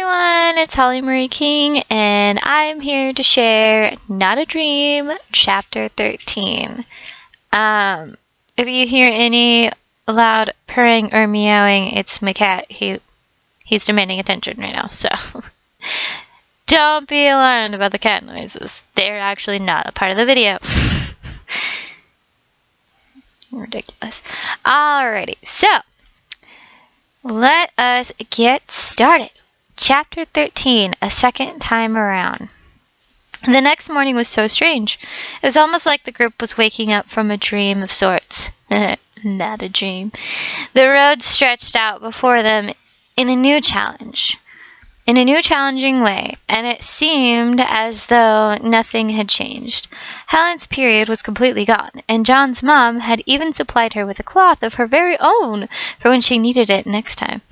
everyone, it's Holly Marie King, and I'm here to share Not a Dream, Chapter 13. If you hear any loud purring or meowing, it's my cat. He's demanding attention right now, so don't be alarmed about the cat noises. They're actually not a part of the video. Ridiculous. Alrighty, so let us get started. Chapter 13, A Second Time Around. The next morning was so strange. It was almost like the group was waking up from a dream of sorts. Not a dream. The road stretched out before them in a new challenging way, and it seemed as though nothing had changed. Helen's period was completely gone, and John's mom had even supplied her with a cloth of her very own for when she needed it next time.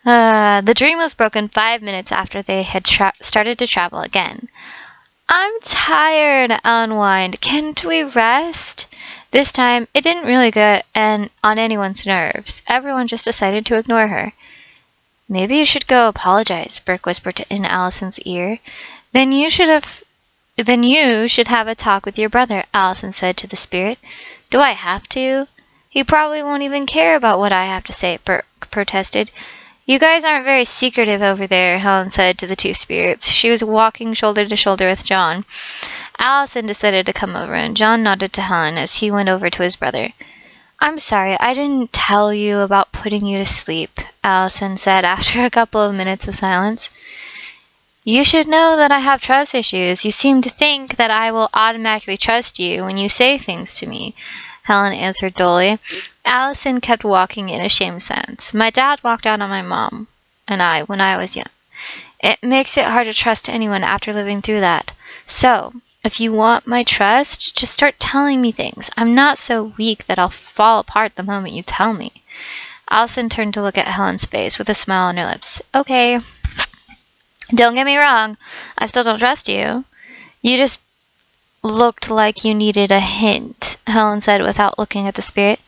The dream was broken 5 minutes after they had started to travel again. "I'm tired," Ellen whined. "Can't we rest?" This time, it didn't really get on anyone's nerves. Everyone just decided to ignore her. "Maybe you should go apologize," Burke whispered in Allison's ear. Then you should have a talk with your brother," Allison said to the spirit. "Do I have to?" "He probably won't even care about what I have to say," Burke protested. "You guys aren't very secretive over there," Helen said to the two spirits. She was walking shoulder to shoulder with John. Allison decided to come over, and John nodded to Helen as he went over to his brother. "I'm sorry, I didn't tell you about putting you to sleep," Allison said after a couple of minutes of silence. "You should know that I have trust issues. You seem to think that I will automatically trust you when you say things to me," Helen answered dully. Allison kept walking in a shamed silence. "My dad walked out on my mom and I when I was young. It makes it hard to trust anyone after living through that. So, if you want my trust, just start telling me things. I'm not so weak that I'll fall apart the moment you tell me." Allison turned to look at Helen's face with a smile on her lips. "Okay. Don't get me wrong. I still don't trust you. You just looked like you needed a hint," Helen said without looking at the spirit.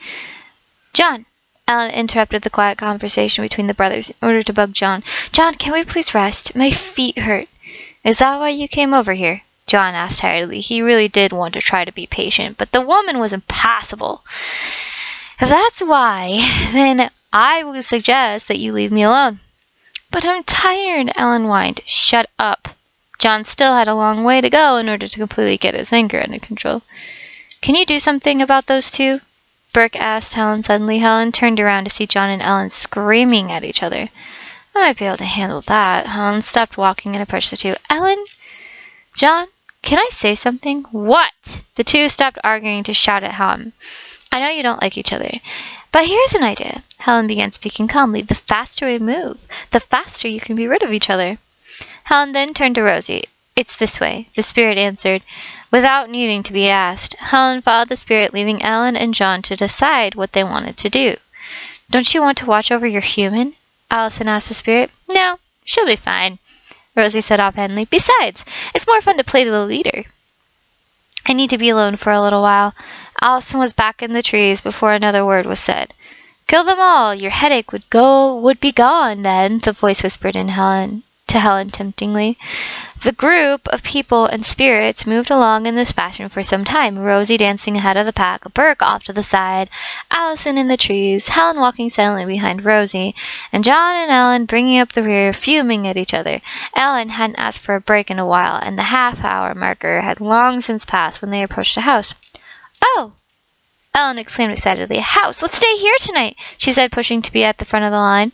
"John," Ellen interrupted the quiet conversation between the brothers in order to bug John. "John, can we please rest? My feet hurt." "Is that why you came over here?" John asked tiredly. He really did want to try to be patient, but the woman was impassible. "If that's why, then I would suggest that you leave me alone." "But I'm tired," Ellen whined. "Shut up." John still had a long way to go in order to completely get his anger under control. "Can you do something about those two?" Burke asked Helen suddenly. Helen turned around to see John and Ellen screaming at each other. "I might be able to handle that." Helen stopped walking and approached the two. "Ellen? John? Can I say something?" "What?" The two stopped arguing to shout at Helen. "I know you don't like each other, but here's an idea." Helen began speaking calmly. "The faster we move, the faster you can be rid of each other." Helen then turned to Rosie. "It's this way," the spirit answered, without needing to be asked. Helen followed the spirit, leaving Ellen and John to decide what they wanted to do. "Don't you want to watch over your human?" Allison asked the spirit. "No, she'll be fine," Rosie said offhandedly. "Besides, it's more fun to play the leader." "I need to be alone for a little while." Allison was back in the trees before another word was said. "Kill them all. Your headache would be gone then," the voice whispered to Helen temptingly. The group of people and spirits moved along in this fashion for some time, Rosie dancing ahead of the pack, Burke off to the side, Allison in the trees, Helen walking silently behind Rosie, and John and Ellen bringing up the rear, fuming at each other. Ellen hadn't asked for a break in a while, and the half-hour marker had long since passed when they approached a house. "Oh!" Ellen exclaimed excitedly. "A house! Let's stay here tonight," she said, pushing to be at the front of the line.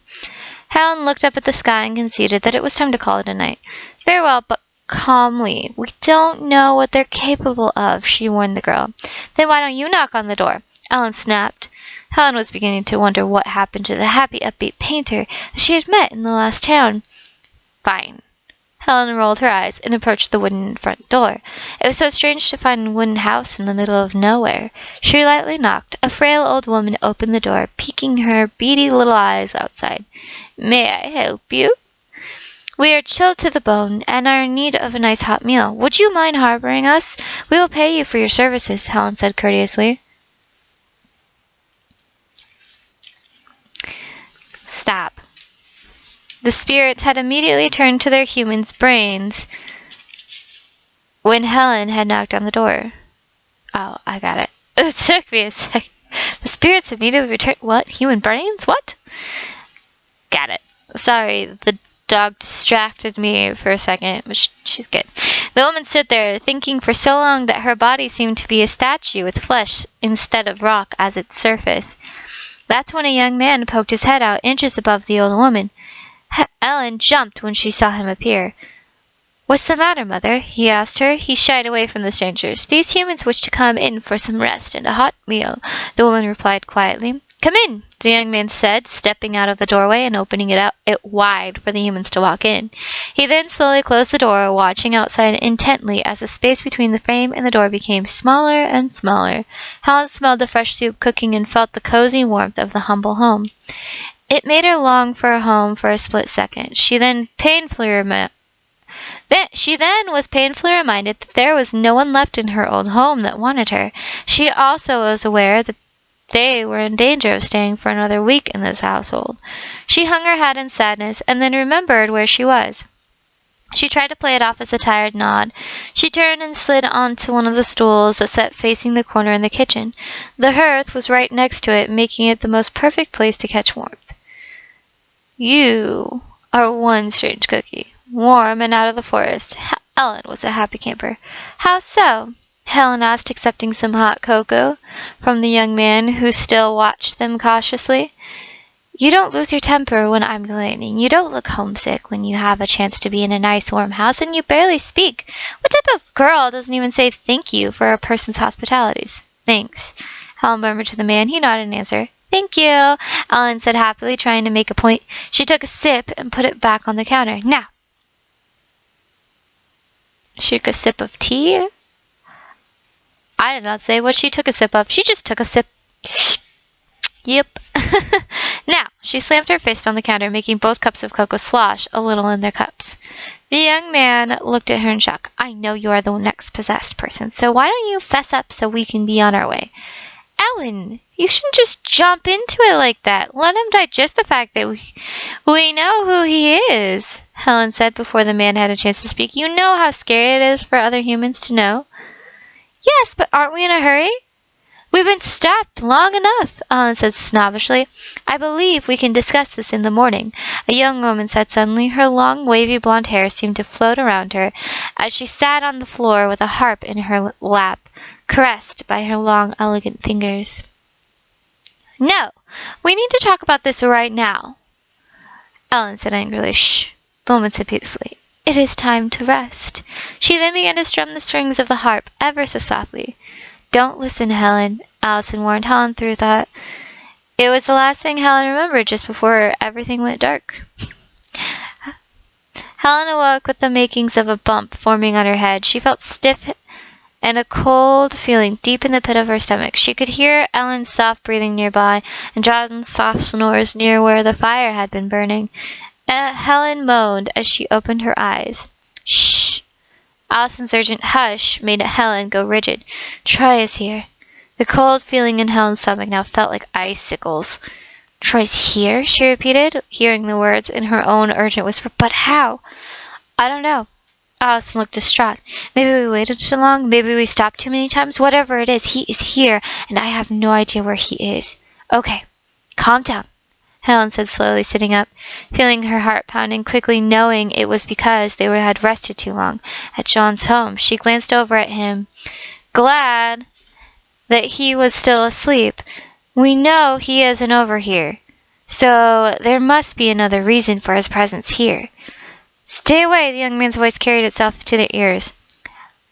Helen looked up at the sky and conceded that it was time to call it a night. "Very well, but calmly. We don't know what they're capable of," she warned the girl. "Then why don't you knock on the door?" Ellen snapped. Helen was beginning to wonder what happened to the happy, upbeat painter that she had met in the last town. "Fine." Helen rolled her eyes and approached the wooden front door. It was so strange to find a wooden house in the middle of nowhere. She lightly knocked. A frail old woman opened the door, peeking her beady little eyes outside. "May I help you?" "We are chilled to the bone and are in need of a nice hot meal. Would you mind harboring us? We will pay you for your services," Helen said courteously. "Stop." The spirits had immediately turned to their humans' brains when Helen had knocked on the door. Oh, I got it. It took me a sec. The spirits immediately returned. What? Human brains? What? Got it. Sorry, the dog distracted me for a second, but she's good. The woman stood there, thinking for so long that her body seemed to be a statue with flesh instead of rock as its surface. That's when a young man poked his head out inches above the old woman. Ellen jumped when she saw him appear. "What's the matter, mother?" he asked her. He shied away from the strangers. "These humans wish to come in for some rest and a hot meal," the woman replied quietly. "Come in," the young man said, stepping out of the doorway and opening it wide for the humans to walk in. He then slowly closed the door, watching outside intently as the space between the frame and the door became smaller and smaller. Helen smelled the fresh soup cooking and felt the cozy warmth of the humble home. It made her long for a home for a split second. She then was painfully reminded that there was no one left in her old home that wanted her. She also was aware that they were in danger of staying for another week in this household. She hung her head in sadness and then remembered where she was. She tried to play it off as a tired nod. She turned and slid onto one of the stools that sat facing the corner in the kitchen. The hearth was right next to it, making it the most perfect place to catch warmth. "You are one strange cookie, warm and out of the forest." Ellen was a happy camper. "How so?" Helen asked, accepting some hot cocoa from the young man, who still watched them cautiously. "You don't lose your temper when I'm complaining. You don't look homesick when you have a chance to be in a nice warm house, and you barely speak. What type of girl doesn't even say thank you for a person's hospitalities?" "Thanks," Helen murmured to the man. He nodded in answer. "Thank you," Ellen said happily, trying to make a point. She took a sip and put it back on the counter. "Now." She took a sip of tea? I did not say what she took a sip of. She just took a sip. Yep. "Now," she slammed her fist on the counter, making both cups of cocoa slosh a little in their cups. The young man looked at her in shock. "I know you are the next possessed person, so why don't you fess up so we can be on our way?" "Ellen, you shouldn't just jump into it like that. Let him digest the fact that we know who he is," Helen said before the man had a chance to speak. "You know how scary it is for other humans to know." "Yes, but aren't we in a hurry?" "We've been stopped long enough," Ellen said snobbishly. "I believe we can discuss this in the morning," a young woman said suddenly. Her long, wavy blonde hair seemed to float around her as she sat on the floor with a harp in her lap, caressed by her long, elegant fingers. "No, we need to talk about this right now," Ellen said angrily. "Shh," the woman said beautifully. "It is time to rest." She then began to strum the strings of the harp ever so softly. "Don't listen, Helen," Allison warned Helen through thought. It was the last thing Helen remembered just before everything went dark. Helen awoke with the makings of a bump forming on her head. She felt stiff and a cold feeling deep in the pit of her stomach. She could hear Ellen's soft breathing nearby and John's soft snores near where the fire had been burning. Helen moaned as she opened her eyes. "Shh!" Allison's urgent hush made Helen go rigid. "Troy is here." The cold feeling in Helen's stomach now felt like icicles. "Troy's here?" she repeated, hearing the words in her own urgent whisper. "But how?" "I don't know." Allison looked distraught. "Maybe we waited too long. Maybe we stopped too many times. Whatever it is, he is here, and I have no idea where he is." "Okay, calm down," Helen said slowly, sitting up, feeling her heart pounding quickly, knowing it was because they had rested too long at John's home. She glanced over at him, glad that he was still asleep. "We know he isn't over here, so there must be another reason for his presence here." "Stay away," the young man's voice carried itself to their ears.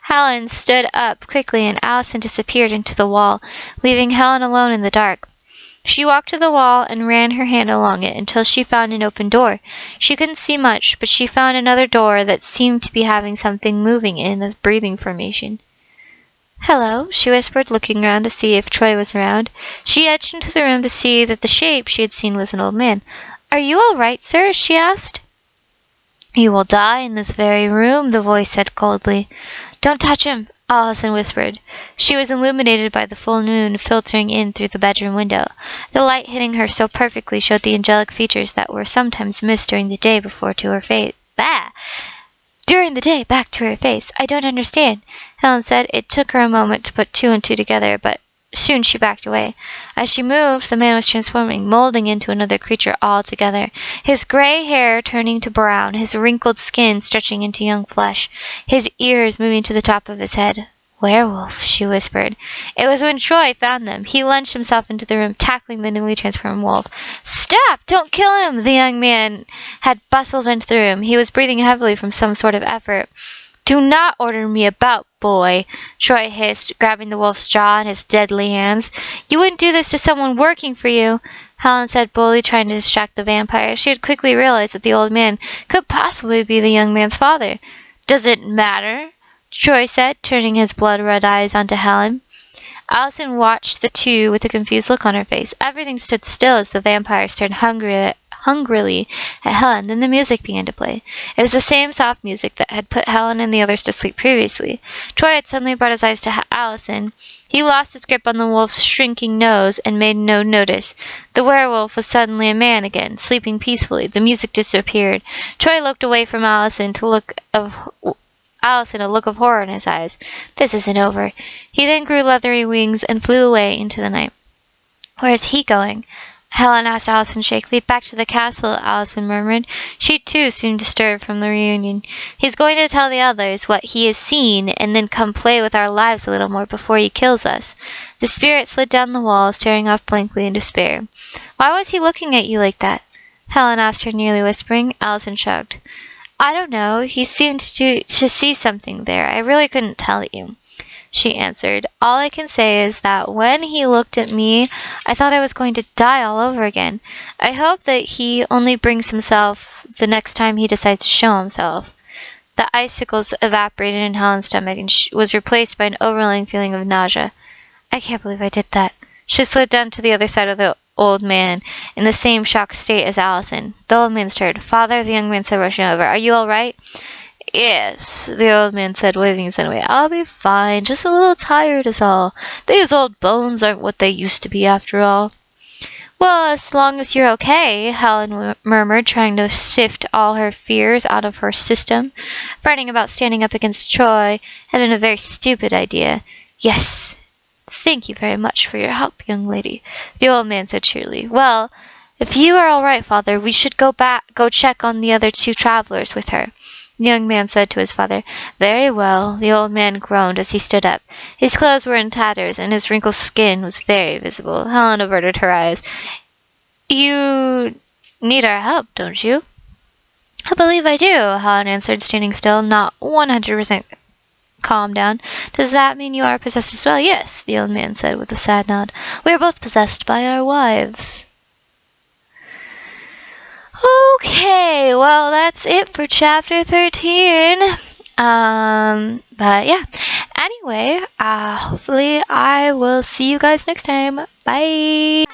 Helen stood up quickly and Allison disappeared into the wall, leaving Helen alone in the dark. She walked to the wall and ran her hand along it until she found an open door. She couldn't see much, but she found another door that seemed to be having something moving in a breathing formation. "Hello," she whispered, looking around to see if Troy was around. She edged into the room to see that the shape she had seen was an old man. "Are you all right, sir?" she asked. "You will die in this very room," the voice said coldly. "Don't touch him," Allison whispered. She was illuminated by the full moon filtering in through the bedroom window. The light hitting her so perfectly showed the angelic features that were sometimes missed during the day before to her face. During the day, back to her face. I don't understand, Helen said. It took her a moment to put two and two together, but soon she backed away. As she moved, the man was transforming, molding into another creature altogether. His gray hair turning to brown, his wrinkled skin stretching into young flesh, his ears moving to the top of his head. Werewolf, she whispered. It was when Troy found them. He lunged himself into the room, tackling the newly transformed wolf. Stop! Don't kill him! The young man had bustled into the room. He was breathing heavily from some sort of effort. Do not order me about, boy, Troy hissed, grabbing the wolf's jaw in his deadly hands. You wouldn't do this to someone working for you, Helen said, boldly trying to distract the vampire. She had quickly realized that the old man could possibly be the young man's father. Does it matter? Troy said, turning his blood-red eyes onto Helen. Allison watched the two with a confused look on her face. Everything stood still as the vampire stared hungrily at Helen. Then the music began to play. It was the same soft music that had put Helen and the others to sleep previously. Troy had suddenly brought his eyes to Allison. He lost his grip on the wolf's shrinking nose and made no notice. The werewolf was suddenly a man again, sleeping peacefully. The music disappeared. Troy looked away from Allison a look of horror in his eyes. This isn't over. He then grew leathery wings and flew away into the night. Where is he going? Helen asked Allison shakily. Back to the castle, Allison murmured. She too seemed disturbed from the reunion. He's going to tell the others what he has seen and then come play with our lives a little more before he kills us. The spirit slid down the wall, staring off blankly in despair. Why was he looking at you like that? Helen asked her, nearly whispering. Allison shrugged. I don't know. He seemed to see something there. I really couldn't tell you, she answered. All I can say is that when he looked at me, I thought I was going to die all over again. I hope that he only brings himself the next time he decides to show himself. The icicles evaporated in Helen's stomach and was replaced by an overwhelming feeling of nausea. I can't believe I did that. She slid down to the other side of the old man, in the same shocked state as Allison. The old man stirred. Father, the young man said, rushing over. Are you all right? Yes, the old man said, waving his hand away. I'll be fine. Just a little tired is all. These old bones aren't what they used to be after all. Well, as long as you're okay, Helen murmured, trying to sift all her fears out of her system. Fretting about standing up against Troy had been a very stupid idea. Yes. Thank you very much for your help, young lady, the old man said cheerily. Well, if you are all right, Father, we should go check on the other two travelers with her, the young man said to his father. Very well, the old man groaned as he stood up. His clothes were in tatters, and his wrinkled skin was very visible. Helen averted her eyes. You need our help, don't you? I believe I do, Helen answered, standing still, not 100% calm down. Does that mean you are possessed as well? Yes, the old man said with a sad nod. We are both possessed by our wives. Okay, well, that's it for chapter 13. But yeah. Anyway, hopefully I will see you guys next time. Bye!